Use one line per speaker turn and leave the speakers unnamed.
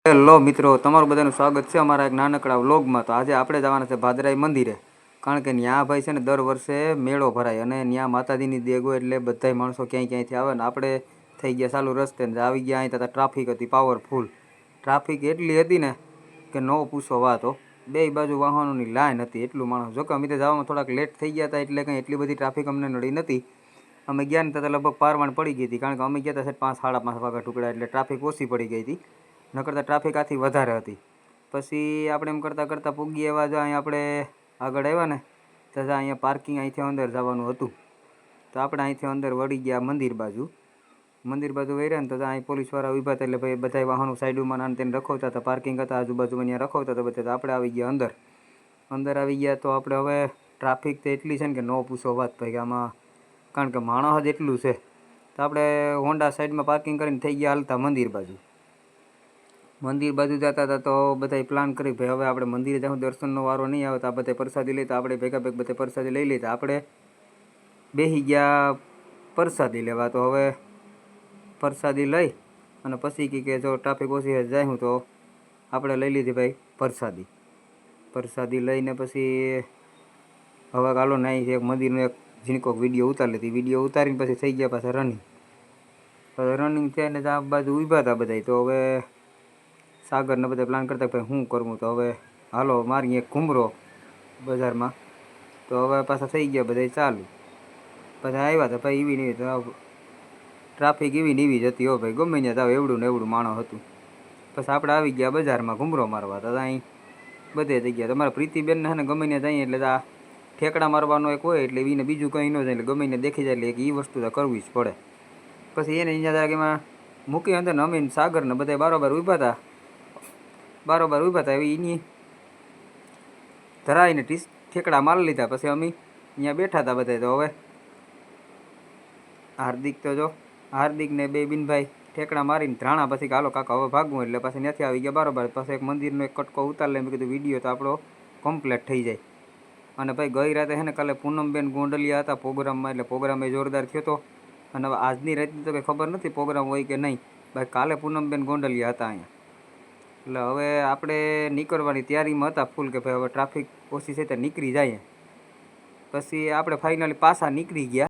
Hello મિત્રો, તમારું બધાનું સ્વાગત છે અમારા એક નાનકડા વ્લોગમાં. તો આજે આપણે જવાના છે ભાદરાઈ મંદિરે, કારણ કે ત્યાં ભાઈ છે ને દર વર્ષે મેળો ભરાય અને ત્યાં માતાજીની દેગ હોય એટલે બધાય માણસો ક્યાંય ક્યાંયથી આવે ને આપણે થઈ ગયા ચાલુ રસ્તે ને આવી ગયા. અહીં તથા ટ્રાફિક હતી, પાવરફુલ ટ્રાફિક એટલી હતી ને કે ન પૂછો વાતો. બે બાજુ વાહનોની લાઈન હતી, એટલું માણસ. જોકે અમે તો જવામાં થોડાક લેટ થઈ ગયા હતા એટલે કંઈ એટલી બધી ટ્રાફિક અમને નડી નથી. અમે ગયા ને ત્યાં લગભગ પારવાણ પડી ગઈ હતી, કારણ કે અમે ગયા હતા 5 સાડા 5 વાગ્યા ટુકડા, એટલે ટ્રાફિક ઓછી પડી ગઈ હતી. ન કરતાં ટ્રાફિક આથી વધારે હતી. પછી આપણે એમ કરતાં કરતાં પૂગી એવા જો અહીંયા આપણે આગળ આવ્યા ને તો અહીંયા પાર્કિંગ અહીંથી અંદર જવાનું હતું. તો આપણે અહીંથી અંદર વળી ગયા મંદિર બાજુ વળ્યા ને તો અહીં પોલીસવાળા ઊભા હતા, એટલે ભાઈ બધા વાહનો સાઈડમાં નાના તેને રખવતા હતા. પાર્કિંગ હતા આજુબાજુમાં, ત્યાં રખવતા હતા બધા. તો આપણે આવી ગયા અંદર આવી ગયા. તો આપણે હવે ટ્રાફિક તો એટલી છે ને કે ન પૂછો વાત ભાઈ આમાં, કારણ કે માણસ જ એટલું છે. તો આપણે હોન્ડા સાઈડમાં પાર્કિંગ કરીને થઈ ગયા હાલતા મંદિર બાજુ જતા હતા. તો બધાય પ્લાન કરી ભાઈ હવે આપણે મંદિરે જાઉં, દર્શનનો વારો નહીં આવે તો આ બધા પ્રસાદી લઈ. તો આપણે ભેગા બધા પ્રસાદી લઈ લીધા. આપણે બેસી ગયા પ્રસાદી લેવા. તો હવે પ્રસાદી લઈ અને પછી કે જો ટ્રાફિક ઓછી જાય હું તો આપણે લઈ લીધી ભાઈ પ્રસાદી લઈને પછી હવે કાલો નાઈ એક મંદિરનો એક ઝીણકોક વિડીયો ઉતારી લીધી. વિડીયો ઉતારીને પછી થઈ ગયા પાછા રનિંગ થઈને આ બાજુ ઊભા હતા બધા. તો હવે સાગરને બધા પ્લાન કરતા ભાઈ શું કરવું, તો હવે હાલો મારી એક ઘૂમરો બજારમાં. તો હવે પાછા થઈ ગયા બધા ચાલુ. પછી આવ્યા હતા ભાઈ એવી નહીં તો ટ્રાફિક એવી ને એવી જ હતી. હો ભાઈ ગમે ત્યાં જાવ એવડું ને એવડું માણસ હતું. પછી આપણે આવી ગયા બજારમાં ઘૂમરો મારવા. તો અહીં બધે જગ્યા તમારા પ્રીતિબેનને છે ને ગમે ત્યાં જઈએ એટલે આ ઠેકડા મારવાનો એક હોય, એટલે એને બીજું કંઈ ન જાય, એટલે ગમે ત્યાં દેખી જાય એટલે એ વસ્તુ તો કરવી જ પડે. પછી એને અહીંયા એમાં મૂકી અંદર ને અમે સાગરને બધા બારોબાર ઊભા હતા એની ધરાઈને ઠેકડા મારી લીધા. પછી અમે અહીંયા બેઠા હતા બધા. તો હવે હાર્દિક ને બે બિનભાઈ ઠેકડા મારીને ધ્રાણા. પછી હાલો કાકા હવે ભાગવું, એટલે પછી ત્યાંથી આવી ગયા બરાબર. પછી એક મંદિરનો એક કટકો ઉતારી લે. મેં કીધું વિડીયો તો આપણો કમ્પ્લીટ થઈ જાય. અને ભાઈ ગઈ રાતે છે ને કાલે પૂનમબેન ગોંડલિયા હતા પ્રોગ્રામમાં, એટલે પ્રોગ્રામ એ જોરદાર થયો હતો. અને હવે આજની રાતની તો કંઈ ખબર નથી પ્રોગ્રામ હોય કે નહીં. ભાઈ કાલે પૂનમબેન ગોંડલિયા હતા અહીંયા. એટલે હવે આપણે નીકળવાની તૈયારીમાં હતા ફૂલ, કે ભાઈ હવે ટ્રાફિક ઓછી છે તો નીકળી જાય. પછી આપણે ફાઇનલી પાછા નીકળી ગયા.